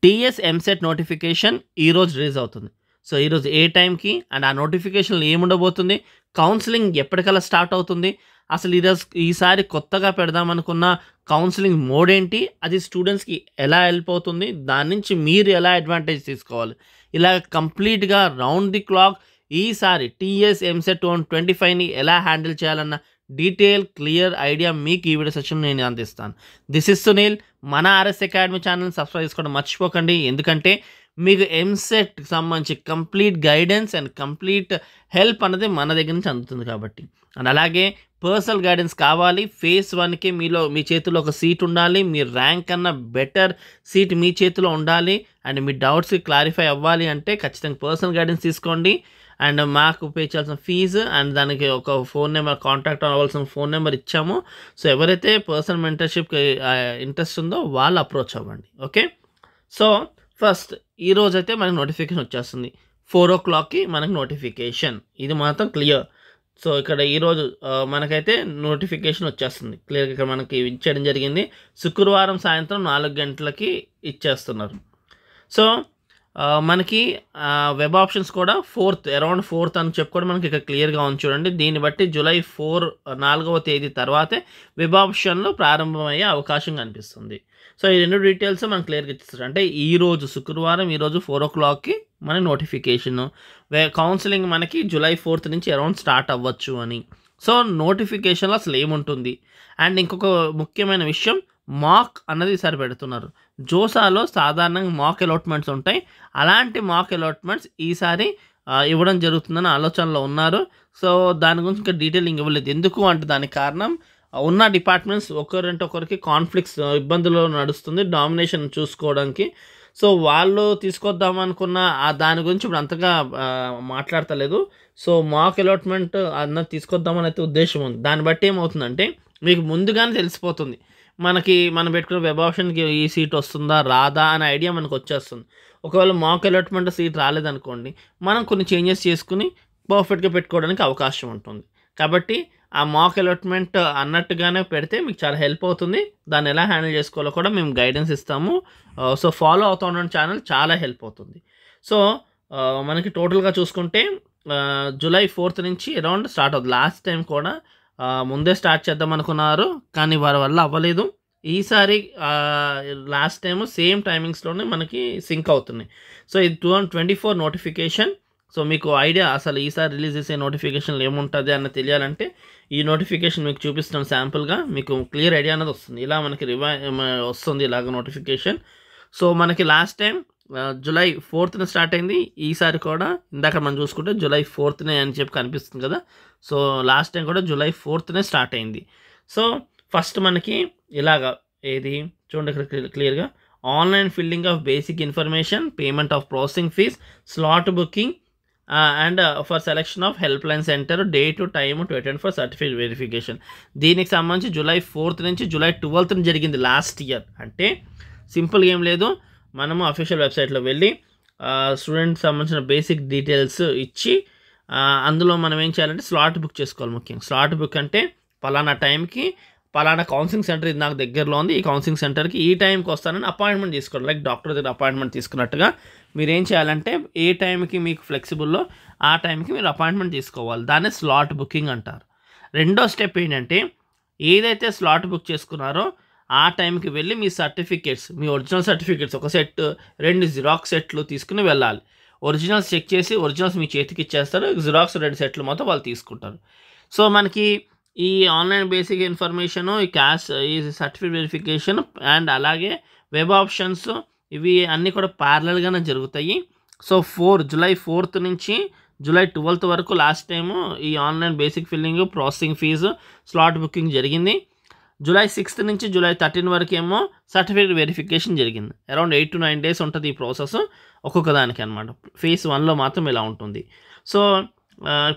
TS EAMCET notification ఈరోజు release అవుతుంది. So ఈరోజు ఏ టైంకి అండ్ ఆ నోటిఫికేషన్లో ఏముండబోతుంది, కౌన్సిలింగ్ ఎప్పటికల్లా స్టార్ట్ అవుతుంది, అసలు ఈసారి కొత్తగా పెడదామనుకున్న కౌన్సిలింగ్ మోడ్ ఏంటి, అది స్టూడెంట్స్కి ఎలా హెల్ప్ అవుతుంది, దాని నుంచి మీరు ఎలా అడ్వాంటేజ్ తీసుకోవాలి, ఇలా కంప్లీట్గా రౌండ్ ది క్లాక్ ఈసారి టీఎస్ ఎంసెట్ 25ని ఎలా హ్యాండిల్ చేయాలన్న డీటెయిల్ క్లియర్ ఐడియా మీకు ఈ వీడియో సెషన్ నేను అందిస్తాను. This is Sunil. మన ఆర్ఎస్ అకాడమీ ఛానల్ సబ్స్క్రైబ్ చేసుకోవడం మర్చిపోకండి, ఎందుకంటే మీకు ఎంసెట్కి సంబంధించి complete guidance and complete help అనేది మన దగ్గర నుంచి అందుతుంది కాబట్టి. అండ్ అలాగే పర్సనల్ గైడెన్స్ కావాలి, ఫేజ్ 1కి మీ చేతిలో ఒక సీట్ ఉండాలి, మీ ర్యాంక్ కన్నా బెటర్ సీట్ మీ చేతిలో ఉండాలి, అండ్ మీ డౌట్స్కి క్లారిఫై అవ్వాలి అంటే ఖచ్చితంగా పర్సనల్ గైడెన్స్ తీసుకోండి. అండ్ మాకు పే చేయాల్సిన ఫీజు అండ్ దానికి ఒక ఫోన్ నెంబర్, కాంటాక్ట్ అవ్వాల్సిన ఫోన్ నెంబర్ ఇచ్చాము. సో ఎవరైతే పర్సనల్ మెంటర్షిప్కి ఇంట్రెస్ట్ ఉందో వాళ్ళు అప్రోచ్ అవ్వండి. ఓకే, సో ఫస్ట్ ఈరోజైతే మనకి నోటిఫికేషన్ వచ్చేస్తుంది 4 o'clockకి మనకి నోటిఫికేషన్, ఇది మాత్రం క్లియర్. సో ఇక్కడ ఈరోజు మనకైతే నోటిఫికేషన్ వచ్చేస్తుంది క్లియర్గా, ఇక్కడ మనకి ఇచ్చేయడం జరిగింది. శుక్రవారం సాయంత్రం 4 గంటలకి ఇచ్చేస్తున్నారు. సో మనకి వెబ్ ఆప్షన్స్ కూడా అరౌండ్ 4th అని చెప్పుకోవడం మనకి ఇక్కడ క్లియర్గా ఉంది చూడండి. దీన్ని బట్టి జూలై 4వ తేదీ తర్వాతే వెబ్ ఆప్షన్లు ప్రారంభమయ్యే అవకాశం కనిపిస్తుంది. సో ఈ రెండు డీటెయిల్స్ మనం క్లియర్గా ఇస్తారు. అంటే ఈరోజు శుక్రవారం, ఈరోజు 4 o'clockకి మన నోటిఫికేషన్, కౌన్సిలింగ్ మనకి జూలై 4th నుంచి అరౌండ్ స్టార్ట్ అవ్వచ్చు అని. సో నోటిఫికేషన్లో అసలు ఏముంటుంది, అండ్ ఇంకొక ముఖ్యమైన విషయం, మాక్ అన్నది ఈసారి పెడుతున్నారు. జోసాలో సాధారణంగా మాక్ అలాట్మెంట్స్ ఉంటాయి, అలాంటి మాక్ అలాట్మెంట్స్ ఈసారి ఇవ్వడం జరుగుతుందని ఆలోచనలో ఉన్నారు. సో దాని గురించి ఇంకా డీటెయిలింగ్ ఇవ్వలేదు. ఎందుకు అంటే దానికి కారణం, ఉన్న డిపార్ట్మెంట్స్ ఒకరంటే ఒకరికి కాన్ఫ్లిక్ట్స్, ఇబ్బందులు నడుస్తుంది డామినేషన్ చూసుకోవడానికి. సో వాళ్ళు తీసుకొద్దామనుకున్న దాని గురించి ఇప్పుడు అంతగా మాట్లాడతలేదు. సో మాక్ అలాట్మెంట్ అన్నది తీసుకొద్దామని అయితే ఉద్దేశం ఉంది. దాన్ని బట్టి ఏమవుతుందంటే మీకు ముందుగానే తెలిసిపోతుంది, మనం పెట్టుకున్న వెబ్ ఆప్షన్కి ఈ సీట్ వస్తుందా రాదా అనే ఐడియా మనకు వచ్చేస్తుంది. ఒకవేళ మాక్ అలాట్మెంట్ సీట్ రాలేదనుకోండి, మనం కొన్ని చేంజెస్ చేసుకుని పర్ఫెక్ట్గా పెట్టుకోవడానికి అవకాశం ఉంటుంది. కాబట్టి ఆ మాక్ అలాట్మెంట్ అన్నట్టుగానే పెడితే మీకు చాలా హెల్ప్ అవుతుంది. దాన్ని ఎలా హ్యాండిల్ చేసుకోవాలో కూడా మేము గైడెన్స్ ఇస్తాము. సో ఫాలో అవుతూ ఉన్న ఛానల్ చాలా హెల్ప్ అవుతుంది. సో మనకి టోటల్గా చూసుకుంటే జూలై 4th నుంచి అరౌండ్ స్టార్ట్ అవుతుంది. లాస్ట్ టైం కూడా ముందే స్టార్ట్ చేద్దాం అనుకున్నారు, కానీ వారి వల్ల అవ్వలేదు. ఈసారి లాస్ట్ టైము సేమ్ టైమింగ్స్లోనే మనకి సింక్ అవుతున్నాయి. సో ఇది 2024 నోటిఫికేషన్. సో మీకు ఐడియా అసలు ఈసారి రిలీజ్ చేసే నోటిఫికేషన్లు ఏముంటుంది అన్న తెలియాలంటే ఈ నోటిఫికేషన్ మీకు చూపిస్తాను శాంపుల్గా, మీకు క్లియర్ ఐడియా అనేది వస్తుంది. ఇలా మనకి వస్తుంది ఇలాగ నోటిఫికేషన్. సో మనకి last time July 4th start అయింది, ఈసారి కూడా ఇందాక మనం చూసుకుంటే జూలై 4th అని చెప్పి కనిపిస్తుంది కదా. సో లాస్ట్ టైం కూడా జూలై 4th స్టార్ట్ అయింది. సో ఫస్ట్ మనకి ఇలాగా ఏది చూడండి ఇక్కడ క్లియర్గా, online filling of basic information, payment of processing fee, slot booking and for selection of help line centre, day to time to attend for certificate verification. దీనికి సంబంధించి July 4th నుంచి జూలై 12th జరిగింది లాస్ట్ ఇయర్. అంటే సింపుల్గా ఏం లేదు, మనము official వెబ్సైట్లో వెళ్ళి స్టూడెంట్కి సంబంధించిన బేసిక్ డీటెయిల్స్ ఇచ్చి అందులో మనం ఏం చేయాలంటే స్లాట్ బుక్ చేసుకోవాలి. ముఖ్యంగా స్లాట్ బుక్ అంటే పలానా టైంకి పలానా కౌన్సిలింగ్ సెంటర్ ఇది నాకు దగ్గరలో ఉంది, ఈ కౌన్సిలింగ్ సెంటర్కి ఈ టైంకి వస్తానని అపాయింట్మెంట్ తీసుకోవాలి. లైక్ డాక్టర్ దగ్గర అపాయింట్మెంట్ తీసుకున్నట్టుగా మీరు ఏం చేయాలంటే ఏ టైంకి మీకు ఫ్లెక్సిబుల్లో ఆ టైంకి మీరు అపాయింట్మెంట్ తీసుకోవాలి. దాన్ని స్లాట్ బుకింగ్ అంటారు. రెండో స్టెప్ ఏంటంటే, ఏదైతే స్లాట్ బుక్ చేసుకున్నారో ఆ టైంకి వెళ్ళి మీ సర్టిఫికేట్స్, మీ ఒరిజినల్ సర్టిఫికేట్స్ ఒక సెట్ 2 జిరాక్స్ సెట్లు తీసుకుని వెళ్ళాలి. ఒరిజినల్స్ చెక్ చేసి ఒరిజినల్స్ మీ చేతికి ఇచ్చేస్తారు, జిరాక్స్ 2 సెట్లు మొత్తం వాళ్ళు తీసుకుంటారు. సో మనకి ఈ ఆన్లైన్ బేసిక్ ఇన్ఫర్మేషను, ఈ సర్టిఫికేట్ వెరిఫికేషన్ అండ్ అలాగే వెబ్ ఆప్షన్స్, ఇవి అన్నీ కూడా ప్యారలల్గానే జరుగుతాయి. సో జూలై 4th నుంచి జూలై 12th వరకు లాస్ట్ టైము ఈ online basic filling, processing fee, slot booking జరిగింది. జూలై 6th నుంచి జూలై 13 వరకు ఏమో సర్టిఫికేట్ వెరిఫికేషన్ జరిగింది. అరౌండ్ 8 to 9 days ఉంటుంది ఈ ప్రాసెస్ ఒక్కొక్క దానికి అనమాట. ఫేజ్ 1లో మాత్రం ఇలా ఉంటుంది. సో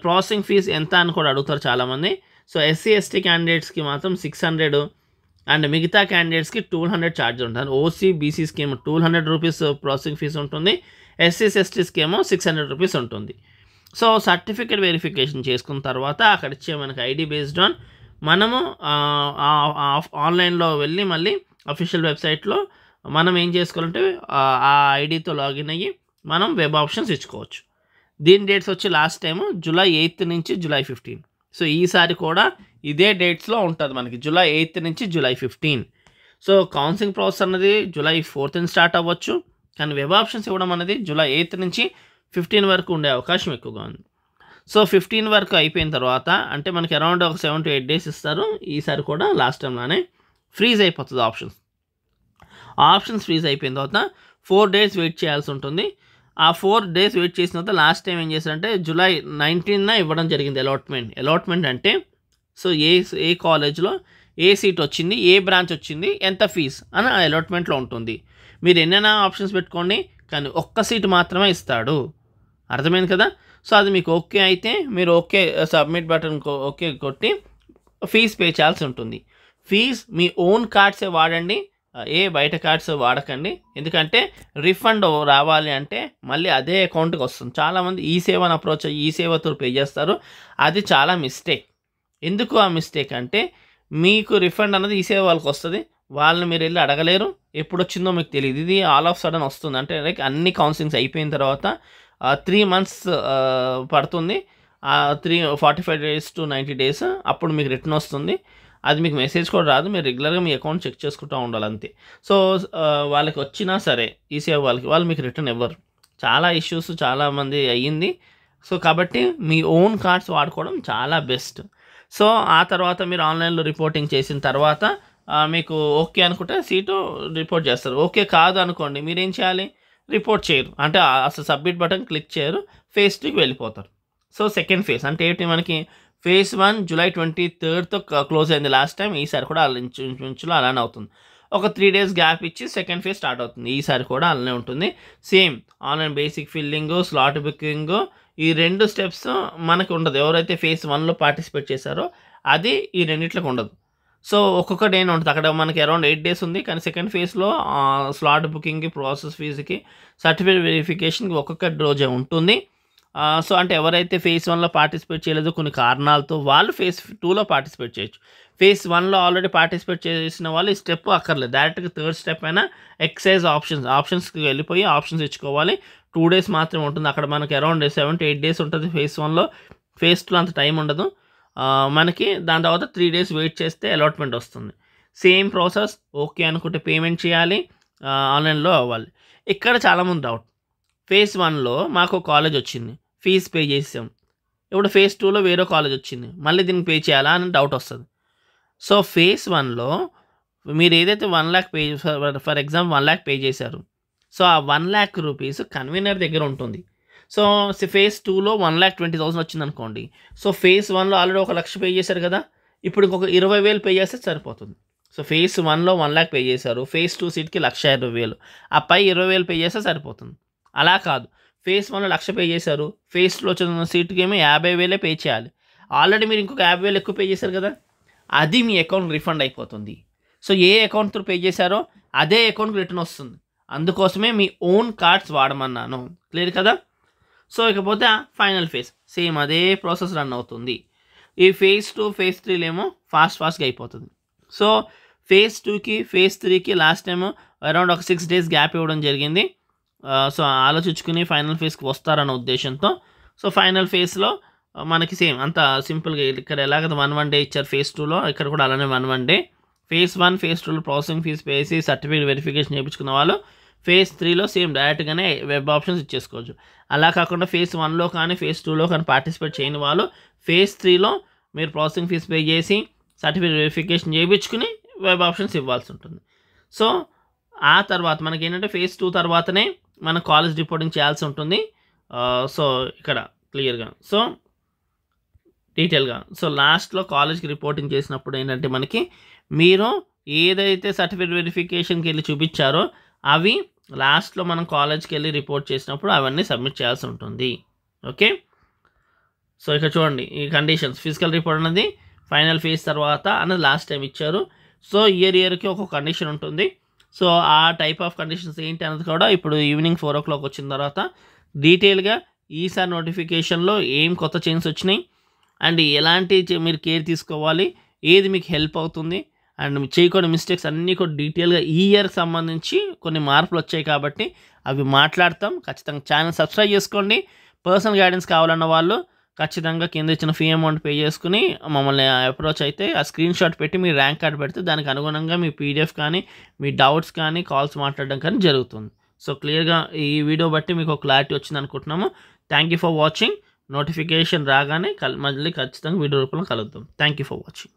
ప్రాసెసింగ్ ఫీజు ఎంత అని కూడా అడుగుతారు చాలామంది. సో SC/ST క్యాండిడేట్స్కి మాత్రం 600 అండ్ మిగతా క్యాండిడేట్స్కి 200 ఛార్జ్ ఉంటుంది. ఓసీ బీసీస్కి ఏమో 200 రూపీస్ ప్రాసెసింగ్ ఫీజు ఉంటుంది, SC/STస్కి ఏమో 600 రూపీస్ ఉంటుంది. సో సర్టిఫికేట్ వెరిఫికేషన్ చేసుకున్న తర్వాత అక్కడ ఇచ్చే మనకి ఐడి బేస్డ్ ఆన్ మనము ఆన్లైన్లో వెళ్ళి మళ్ళీ అఫీషియల్ వెబ్సైట్లో మనం ఏం చేసుకోవాలంటే ఆ ఐడితో లాగిన్ అయ్యి మనం వెబ్ ఆప్షన్స్ ఇచ్చుకోవచ్చు. దీని డేట్స్ వచ్చి లాస్ట్ టైము July 8 నుంచి July 15. సో ఈసారి కూడా ఇదే డేట్స్లో ఉంటుంది మనకి, July 8 నుంచి July 15. సో కౌన్సిలింగ్ ప్రాసెస్ అన్నది July 4 స్టార్ట్ అవ్వచ్చు, కానీ వెబ్ ఆప్షన్స్ ఇవ్వడం అనేది July 8 నుంచి 15 వరకు ఉండే అవకాశం ఎక్కువగా ఉంది. సో 15 వరకు అయిపోయిన తర్వాత అంటే మనకి అరౌండ్ ఒక 7 to 8 days ఇస్తారు. ఈసారి కూడా లాస్ట్ టైంలానే ఫ్రీజ్ అయిపోతుంది ఆప్షన్స్ ఫ్రీజ్ అయిపోయిన తర్వాత 4 days వెయిట్ చేయాల్సి ఉంటుంది. ఆ 4 days వెయిట్ చేసిన తర్వాత లాస్ట్ టైం ఏం చేశారంటే July 19 ఇవ్వడం జరిగింది అలాట్మెంట్ అంటే సో ఏ కాలేజ్లో ఏ సీట్ వచ్చింది, ఏ బ్రాంచ్ వచ్చింది, ఎంత ఫీజ్ అని ఆ అలాట్మెంట్లో ఉంటుంది. మీరు ఎన్నైనా ఆప్షన్స్ పెట్టుకోండి, కానీ ఒక్క సీట్ మాత్రమే ఇస్తాడు. అర్థమైంది కదా? సో అది మీకు ఓకే అయితే మీరు ఓకే సబ్మిట్ బటన్ ఓకే కొట్టి ఫీజ్ పే చేయాల్సి ఉంటుంది. ఫీజ్ మీ ఓన్ కార్డ్సే వాడండి, బయట కార్డ్స్ వాడకండి. ఎందుకంటే రిఫండ్ రావాలి అంటే మళ్ళీ అదే అకౌంట్కి వస్తుంది. చాలామంది ఈ సేవను అప్రోచ్ అయ్యి ఈ సేవతో పే చేస్తారు. అది చాలా మిస్టేక్. ఎందుకు ఆ మిస్టేక్ అంటే మీకు రిఫండ్ అన్నది ఈ సేవ వాళ్ళకి వస్తుంది, వాళ్ళని మీరు వెళ్ళి అడగలేరు, ఎప్పుడు వచ్చిందో మీకు తెలియదు. ఇది ఆల్ ఆఫ్ సడన్ వస్తుంది. అంటే లైక్ అన్ని కౌన్సిలింగ్స్ అయిపోయిన తర్వాత 3 months పడుతుంది. 45 days to 90 days అప్పుడు మీకు రిటర్న్ వస్తుంది. అది మీకు మెసేజ్ కూడా రాదు, మీరు రెగ్యులర్గా మీ అకౌంట్ చెక్ చేసుకుంటూ ఉండాలి అంతే. సో వాళ్ళకి వచ్చినా సరే ఈ సేవ వాళ్ళు మీకు రిటర్న్ ఇవ్వరు. చాలా ఇష్యూస్ చాలామంది అయ్యింది. సో కాబట్టి మీ ఓన్ కార్డ్స్ వాడుకోవడం చాలా బెస్ట్. సో ఆ తర్వాత మీరు ఆన్లైన్లో రిపోర్టింగ్ చేసిన తర్వాత మీకు ఓకే అనుకుంటే సీటు రిపోర్ట్ చేస్తారు. ఓకే కాదు అనుకోండి, మీరేం చేయాలి? రిపోర్ట్ చేయరు, అంటే అసలు సబ్మిట్ బటన్ క్లిక్ చేయరు, phase 2కి వెళ్ళిపోతారు. సో సెకండ్ ఫేజ్ అంటే ఏంటి, మనకి phase 1 July 23 క్లోజ్ అయింది లాస్ట్ టైం. ఈసారి కూడా ఇంచుమించులో అలానే అవుతుంది. ఒక 3 days గ్యాప్ ఇచ్చి సెకండ్ ఫేజ్ స్టార్ట్ అవుతుంది. ఈసారి కూడా అలానే ఉంటుంది. Same online basic filling, slot booking, ఈ 2 steps మనకు ఉండదు. ఎవరైతే phase 1లో పార్టిసిపేట్ చేశారో అది ఈ రెండిట్లకు ఉండదు. సో ఒక్కొక్క డే ఉంటుంది. అక్కడ మనకి అరౌండ్ 8 days ఉంది, కానీ సెకండ్ ఫేజ్లో స్లాట్ బుకింగ్కి, ప్రాసెస్ ఫీజుకి, సర్టిఫికేట్ వెరిఫికేషన్కి ఒక్కొక్క రోజే ఉంటుంది. సో అంటే ఎవరైతే phase 1లో పార్టిసిపేట్ చేయలేదో కొన్ని కారణాలతో వాళ్ళు phase 2లో పార్టిసిపేట్ చేయొచ్చు. phase 1లో ఆల్రెడీ పార్టిసిపేట్ చేసిన వాళ్ళు ఈ స్టెప్ అక్కర్లేదు, డైరెక్ట్గా 3rd స్టెప్ అయినా ఎక్సైజ్ ఆప్షన్స్కి వెళ్ళిపోయి ఆప్షన్స్ ఇచ్చుకోవాలి. 2 days మాత్రమే ఉంటుంది. అక్కడ మనకి అరౌండ్ 7 to 8 days ఉంటుంది phase 1లో. phase 2లో అంత టైం ఉండదు మనకి. దాని తర్వాత 3 days వెయిట్ చేస్తే అలాట్మెంట్ వస్తుంది. Same process. ఓకే అనుకుంటే పేమెంట్ చేయాలి, ఆన్లైన్లో అవ్వాలి. ఇక్కడ చాలామంది డౌట్, phase 1లో మాకు కాలేజ్ వచ్చింది, ఫీజు పే చేసాం, ఇప్పుడు phase 2లో వేరే కాలేజ్ వచ్చింది, మళ్ళీ దీనికి పే చేయాలా అని డౌట్ వస్తుంది. సో phase 1లో మీరు ఏదైతే 1 lakh pay, for example 1 lakh pay చేశారు, సో ఆ 1 lakh rupees కన్వీనర్ దగ్గర ఉంటుంది. సో phase 2లో 1,20,000 వచ్చింది అనుకోండి. సో phase 1లో ఆల్రెడీ 1 లక్ష పే చేశారు కదా, ఇప్పుడు ఇంకొక 20,000 పే చేస్తే సరిపోతుంది. సో phase 1లో 1 lakh పే చేశారు, phase 2 సీట్కి 1,20,000, ఆ పై 20,000 పే చేస్తే సరిపోతుంది. అలా కాదు, phase 1లో 1 లక్ష పే చేశారు, phase 2లో వచ్చిన సీట్కి ఏమో 50,000 పే చేయాలి. ఆల్రెడీ మీరు ఇంకొక 50,000 ఎక్కువ పే చేశారు కదా, అది మీ అకౌంట్ రిఫండ్ అయిపోతుంది. సో ఏ అకౌంట్తో పే చేశారో అదే అకౌంట్కి రిటర్న్ వస్తుంది. అందుకోసమే మీ ఓన్ కార్డ్స్ వాడమన్నాను. క్లియర్ కదా? సో ఇకపోతే ఫైనల్ ఫేజ్ సేమ్ అదే ప్రాసెస్ రన్ అవుతుంది. ఈ phase 2 phase 3 ఏమో ఫాస్ట్గా అయిపోతుంది. సో phase 2కి phase 3కి లాస్ట్ టైం అరౌండ్ ఒక 6 days గ్యాప్ ఇవ్వడం జరిగింది. సో ఆలోచించుకుని ఫైనల్ ఫేజ్కి వస్తారన్న ఉద్దేశంతో. సో ఫైనల్ ఫేజ్లో మనకి సేమ్ అంత సింపుల్గా ఇక్కడ ఎలాగ 1 day ఇచ్చారు phase 2లో, ఇక్కడ కూడా అలానే 1 day. phase 1 phase 2లో ప్రాసెసింగ్ ఫీజు పే చేసి సర్టిఫికేట్ వెరిఫికేషన్ చేయించుకున్న వాళ్ళు phase 3లో సేమ్ డైరెక్ట్గానే వెబ్ ఆప్షన్స్ ఇచ్చేసుకోవచ్చు. అలా కాకుండా phase 1లో కానీ phase 2లో కానీ పార్టిసిపేట్ చేయని వాళ్ళు phase 3లో మీరు ప్రాసెసింగ్ ఫీజు పే చేసి సర్టిఫికేట్ వెరిఫికేషన్ చేయించుకుని వెబ్ ఆప్షన్స్ ఇవ్వాల్సి ఉంటుంది. సో ఆ తర్వాత మనకి ఏంటంటే phase 2 తర్వాతనే మన కాలేజ్ రిపోర్టింగ్ చేయాల్సి ఉంటుంది. సో ఇక్కడ క్లియర్గా సో డీటెయిల్గా సో లాస్ట్లో కాలేజ్కి రిపోర్టింగ్ చేసినప్పుడు ఏంటంటే మనకి మీరు ఏదైతే సర్టిఫికేట్ వెరిఫికేషన్కి వెళ్ళి చూపించారో అవి లాస్ట్లో మనం కాలేజ్కి వెళ్ళి రిపోర్ట్ చేసినప్పుడు అవన్నీ సబ్మిట్ చేయాల్సి ఉంటుంది. ఓకే, సో ఇక్కడ చూడండి ఈ కండిషన్స్. ఫిజికల్ రిపోర్ట్ అనేది ఫైనల్ ఫేజ్ తర్వాత అనేది లాస్ట్ టైం ఇచ్చారు. సో ఇయర్కి ఒక కండిషన్ ఉంటుంది. సో ఆ టైప్ ఆఫ్ కండిషన్స్ ఏంటి అన్నది కూడా ఇప్పుడు ఈవినింగ్ 4 o'clock వచ్చిన తర్వాత డీటెయిల్గా ఈసారి నోటిఫికేషన్లో ఏం కొత్త చేంజెస్ వచ్చినాయి అండ్ ఎలాంటి మీరు కేర్ తీసుకోవాలి, ఏది మీకు హెల్ప్ అవుతుంది అండ్ చేయకూడని మిస్టేక్స్ అన్నీ కూడా డీటెయిల్గా ఈ ఇయర్కి సంబంధించి కొన్ని మార్పులు వచ్చాయి కాబట్టి అవి మాట్లాడతాం. ఖచ్చితంగా ఛానల్ సబ్స్క్రైబ్ చేసుకోండి. పర్సనల్ గైడెన్స్ కావాలన్న వాళ్ళు ఖచ్చితంగా కింద ఇచ్చిన ఫీ అమౌంట్ పే చేసుకుని మమ్మల్ని అప్రోచ్ అయితే ఆ స్క్రీన్ షాట్ పెట్టి మీ ర్యాంక్ కార్డ్ పెడితే దానికి అనుగుణంగా మీ పీడిఎఫ్ కానీ మీ డౌట్స్ కానీ కాల్స్ మాట్లాడడం కానీ జరుగుతుంది. సో క్లియర్గా ఈ వీడియో బట్టి మీకు క్లారిటీ వచ్చింది అనుకుంటున్నాము. Thank you for watching. Notification రాగానే మళ్ళీ ఖచ్చితంగా వీడియో రూపంలో కలుద్దాం. Thank you for watching.